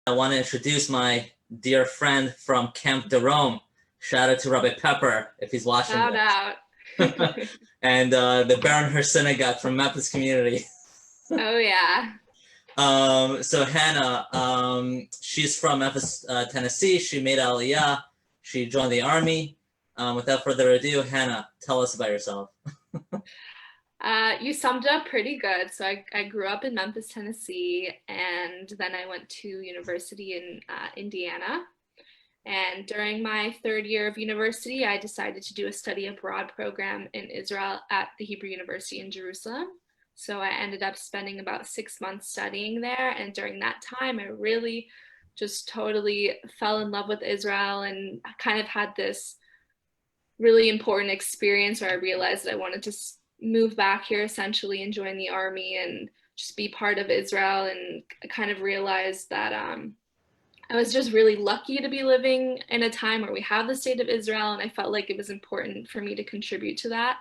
I want to introduce my dear friend from Camp Jerome. Shout out to Rabbi Pepper if he's watching Shout out. this. And the Baron Her Synagogue from Memphis community. Oh yeah. So Hannah, she's from Memphis, Tennessee. She made Aliyah. She joined the army. Without further ado, Hannah, tell us about yourself. You summed it up pretty good. So I grew up in Memphis, Tennessee, and then I went to university in Indiana. And during my third year of university, I decided to do a study abroad program in Israel at the Hebrew University in Jerusalem. So I ended up spending about 6 months studying there. And during that time, I really just totally fell in love with Israel and kind of had this really important experience where I realized that I wanted to move back here essentially and join the army and just be part of Israel. And I kind of realized that I was just really lucky to be living in a time where we have the state of Israel, and I felt like it was important for me to contribute to that.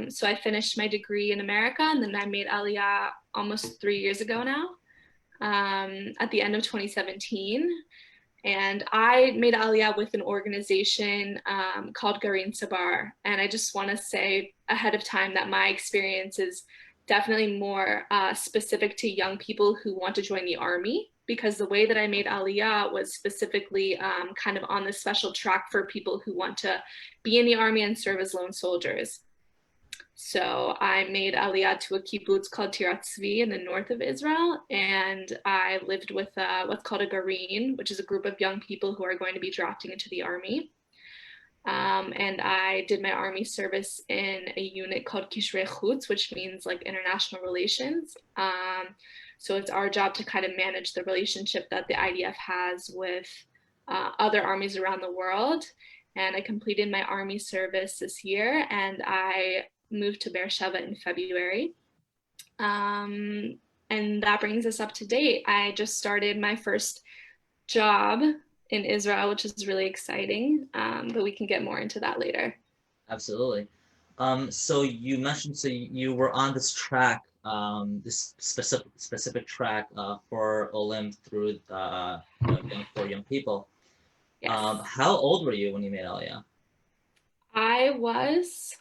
So I finished my degree in America, and then I made Aliyah almost 3 years ago now, at the end of 2017. And I made Aliyah with an organization called Garin Sabar. And I just want to say ahead of time that my experience is definitely more specific to young people who want to join the army, because the way that I made Aliyah was specifically kind of on the special track for people who want to be in the army and serve as lone soldiers. So I made Aliyah to a kibbutz called Tirat Tzvi in the north of Israel, and I lived with what's called a Garin, which is a group of young people who are going to be drafting into the army. And I did my army service in a unit called Kishrei Chutz, which means like international relations. So it's our job to kind of manage the relationship that the IDF has with other armies around the world. And I completed my army service this year, and I moved to Beersheba in February. And that brings us up to date. I just started my first job in Israel, which is really exciting, but we can get more into that later. Absolutely. So you mentioned you were on this track, this specific track for Olim through for young people. Yes. How old were you when you made Aliyah? I was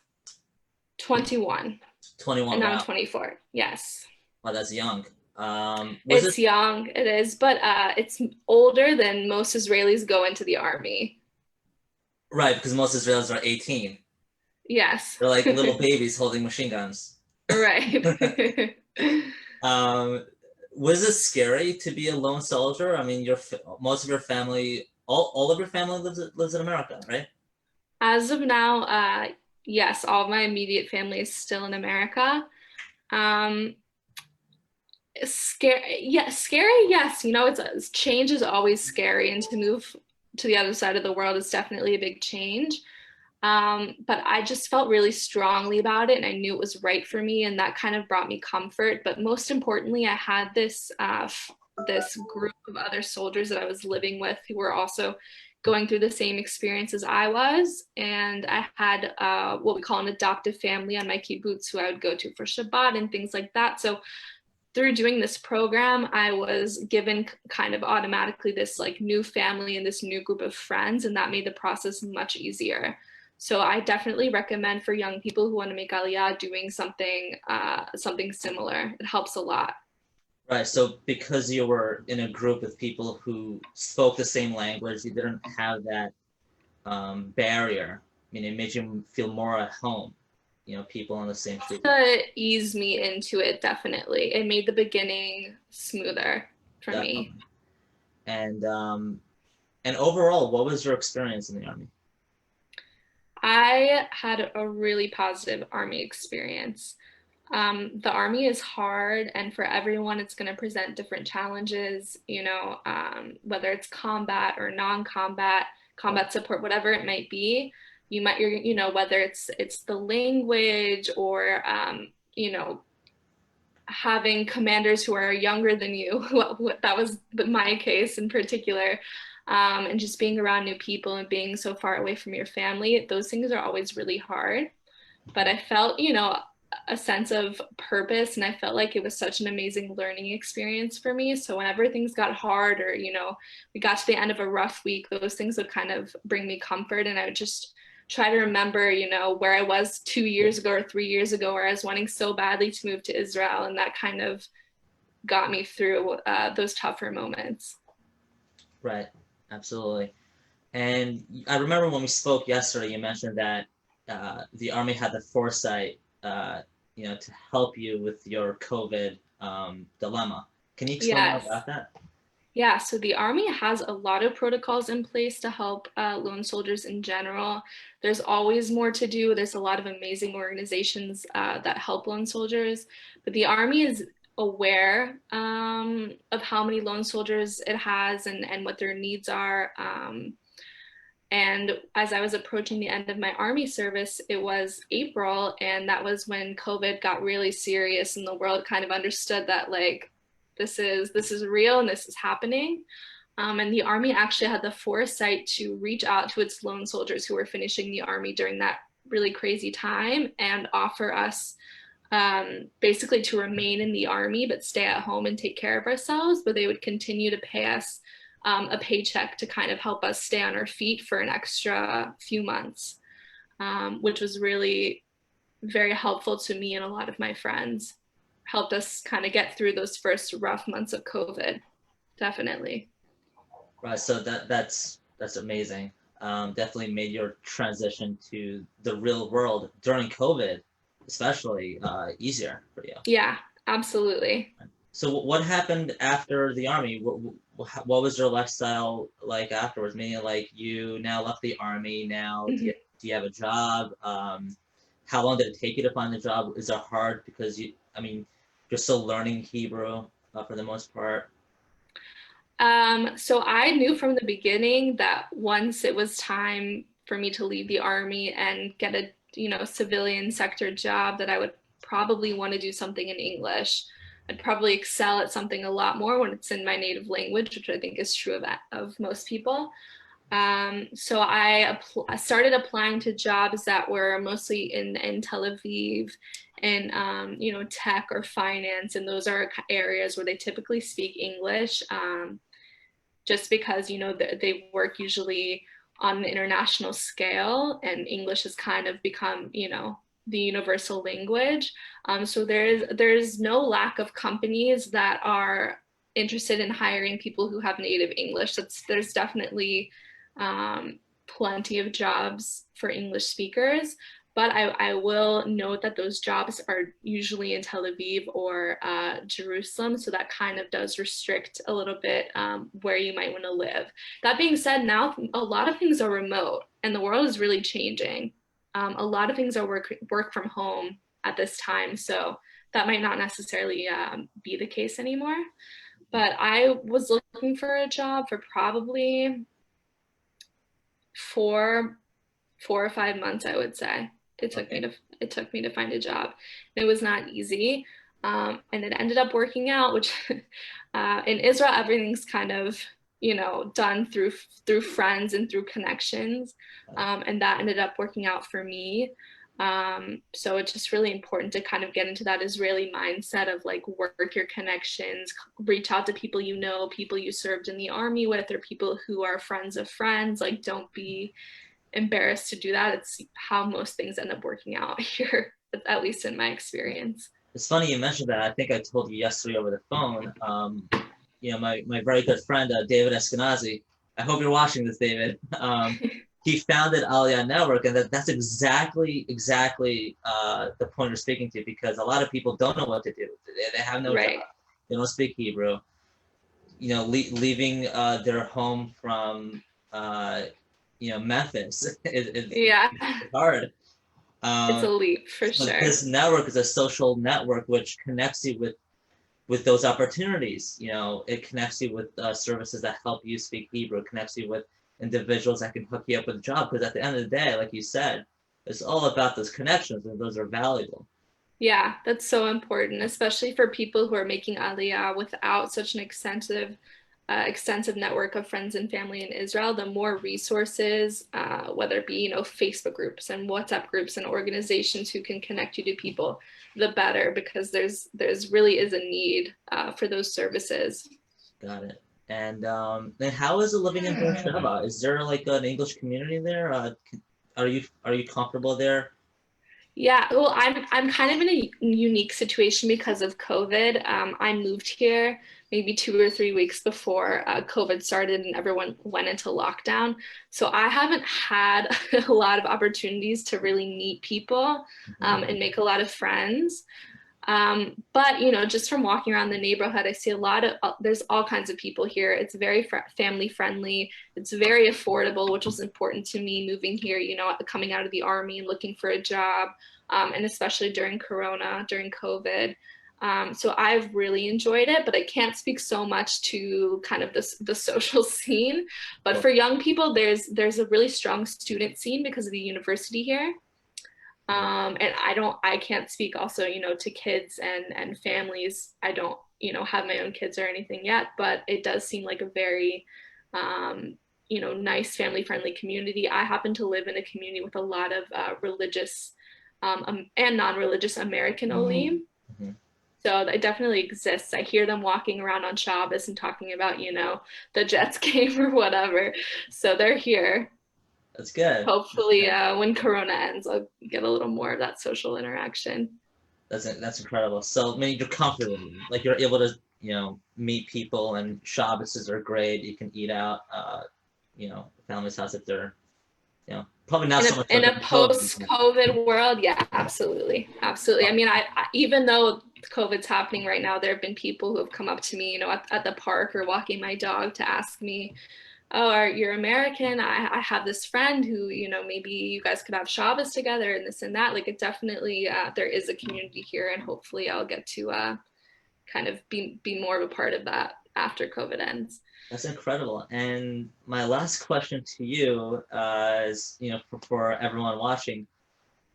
21 and 21. now I'm Wow. 24. Yes. Wow, that's young. Was it It's young, it is, but it's older than most Israelis go into the army. right? Because most Israelis are 18. Yes. They're like little babies holding machine guns. Right. Um, was it scary to be a lone soldier? I mean, most of your family, all of your family lives in America, right? As of now, yes, all of my immediate family is still in America. Um, Scary, yeah, scary, yes. Change is always scary, and to move to the other side of the world is definitely a big change. But I just felt really strongly about it, and I knew it was right for me, and that kind of brought me comfort. But most importantly, I had this group of other soldiers that I was living with who were also going through the same experience as I was, and I had what we call an adoptive family on my kibbutz who I would go to for Shabbat and things like that. So through doing this program, I was given kind of automatically this like new family and this new group of friends, and that made the process much easier. So I definitely recommend for young people who want to make Aliyah doing something similar. It helps a lot. Right. So because you were in a group with people who spoke the same language, you didn't have that barrier. I mean, it made you feel more at home. People on the same street. To ease me into it, definitely. It made the beginning smoother for me. Definitely. And and overall, what was your experience in the army? I had a really positive army experience. The army is hard, and for everyone, it's going to present different challenges, whether it's combat or non-combat, combat support, whatever it might be. Whether it's the language or, having commanders who are younger than you. That was my case in particular. And just being around new people and being so far away from your family, those things are always really hard. But I felt, a sense of purpose, and I felt like it was such an amazing learning experience for me. So whenever things got hard, or we got to the end of a rough week, those things would kind of bring me comfort, and I would just try to remember, where I was 2 years ago or 3 years ago, where I was wanting so badly to move to Israel, and that kind of got me through those tougher moments. Right. Absolutely. And I remember when we spoke yesterday, you mentioned that the Army had the foresight, to help you with your COVID dilemma. Can you explain more Yes. about that? Yeah, so the Army has a lot of protocols in place to help lone soldiers in general. There's always more to do. There's a lot of amazing organizations that help lone soldiers, but the Army is aware of how many lone soldiers it has, and what their needs are. And as I was approaching the end of my Army service, it was April, and that was when COVID got really serious, and the world kind of understood that, like, this is real and this is happening. And the Army actually had the foresight to reach out to its lone soldiers who were finishing the Army during that really crazy time, and offer us basically to remain in the Army but stay at home and take care of ourselves, but they would continue to pay us a paycheck to kind of help us stay on our feet for an extra few months, which was really very helpful to me and a lot of my friends. Helped us kind of get through those first rough months of COVID. Definitely. Right. So that's amazing. Definitely made your transition to the real world during COVID, especially easier for you. Yeah, absolutely. So what happened after the Army? What was your lifestyle like afterwards? Meaning, like, you now left the Army. Now, Mhm. do you have a job? How long did it take you to find the job? Is it hard because I mean, you're still learning Hebrew for the most part? So I knew from the beginning that once it was time for me to leave the Army and get a, civilian sector job, that I would probably want to do something in English. I'd probably excel at something a lot more when it's in my native language, which I think is true of most people. So I started applying to jobs that were mostly in Tel Aviv, in tech or finance, and those are areas where they typically speak English. Just because they work usually on an international scale, and English has kind of become the universal language. So there's no lack of companies that are interested in hiring people who have native English. There's definitely plenty of jobs for English speakers. But I will note that those jobs are usually in Tel Aviv or Jerusalem, so that kind of does restrict a little bit where you might want to live. That being said, now a lot of things are remote, and the world is really changing. A lot of things are work from home at this time, so that might not necessarily be the case anymore. But I was looking for a job for probably 4 or 5 months, I would say. It took me Okay. to it took me to find a job. It was not easy, and it ended up working out. Which in Israel, everything's kind of done through friends and through connections, and that ended up working out for me. So it's just really important to kind of get into that Israeli mindset of, like, work your connections, reach out to people people you served in the Army with, or people who are friends of friends. Like, don't be embarrassed to do that. It's how most things end up working out here, at least in my experience. It's funny you mentioned that. I think I told you yesterday over the phone. My very good friend David Eskenazi. I hope you're watching this, David. He founded Aliyah Network, and that's exactly the point you're speaking to, because a lot of people don't know what to do. They have no job. Right. They don't speak Hebrew. Leaving their home from Memphis Yeah. is hard. It's a Um, leap for but sure. this network is a social network which connects you with those opportunities. It connects you with services that help you speak Hebrew. It connects you with individuals that can hook you up with a job. Because at the end of the day, like you said, it's all about those connections, and those are valuable. Yeah, that's so important, especially for people who are making Aliyah without such an extensive extensive network of friends and family in Israel, the more resources, whether it be, Facebook groups and WhatsApp groups and organizations who can connect you to people, the better, because there's really is a need for those services. Got it. And then how is it living in Beersheba? Is there like an English community there? Are you comfortable there? Yeah, well, I'm kind of in a unique situation because of COVID. I moved here maybe 2 or 3 weeks before COVID started and everyone went into lockdown. So I haven't had a lot of opportunities to really meet people Mhm. and make a lot of friends. But just from walking around the neighborhood, I see a lot of there's all kinds of people here. It's very family friendly. It's very affordable, which was important to me moving here. Coming out of the army and looking for a job, and especially during Corona, during COVID. So I've really enjoyed it, but I can't speak so much to kind of the social scene. But Well, for young people, there's a really strong student scene because of the university here. And I can't speak also, to kids and families. I don't, have my own kids or anything yet, but it does seem like a very, nice family friendly community. I happen to live in a community with a lot of religious and non-religious American Olim. mhm. So it definitely exists. I hear them walking around on Shabbos and talking about, the Jets game or whatever. So they're here. That's good. Hopefully, when Corona ends, I'll get a little more of that social interaction. That's incredible. So, I mean, you're comfortable, like you're able to, meet people, and Shabbos are great. You can eat out, family's house if they're, probably not In so a much in like a a COVID. post-COVID world, yeah, absolutely, absolutely. I mean, I even though COVID's happening right now, there have been people who have come up to me, at the park or walking my dog to ask me, "Oh, you're American? I have this friend who, maybe you guys could have Shabbos together and this and that." Like, it definitely there is a community here, and hopefully, I'll get to kind of be more of a part of that after COVID ends. That's incredible. And my last question to you is, for everyone watching,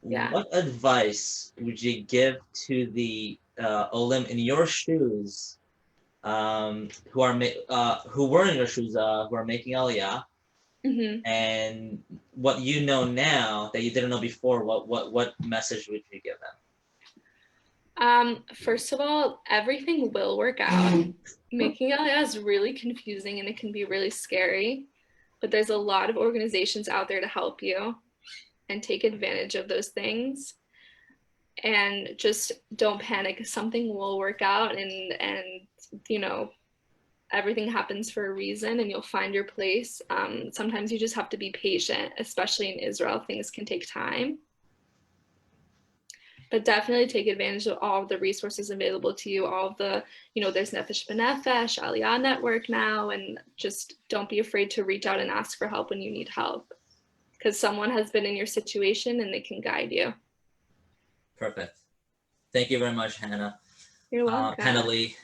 Yeah. what advice would you give to the Olim in your shoes, who were in your shoes, who are making Aliyah, Hmm. and what you know now that you didn't know before? What message would you give them? First of all, everything will work out. Making Aliyah is really confusing and it can be really scary, but there's a lot of organizations out there to help you and take advantage of those things. And just don't panic. Something will work out, and you know everything happens for a reason, and you'll find your place. Sometimes you just have to be patient, especially in Israel. Things can take time, but definitely take advantage of all of the resources available to you. All of the, there's Nefesh B'Nefesh, Aliyah Network now, and just don't be afraid to reach out and ask for help when you need help, because someone has been in your situation and they can guide you. Perfect. Thank you very much, Hannah. You're Hannah welcome. Leigh.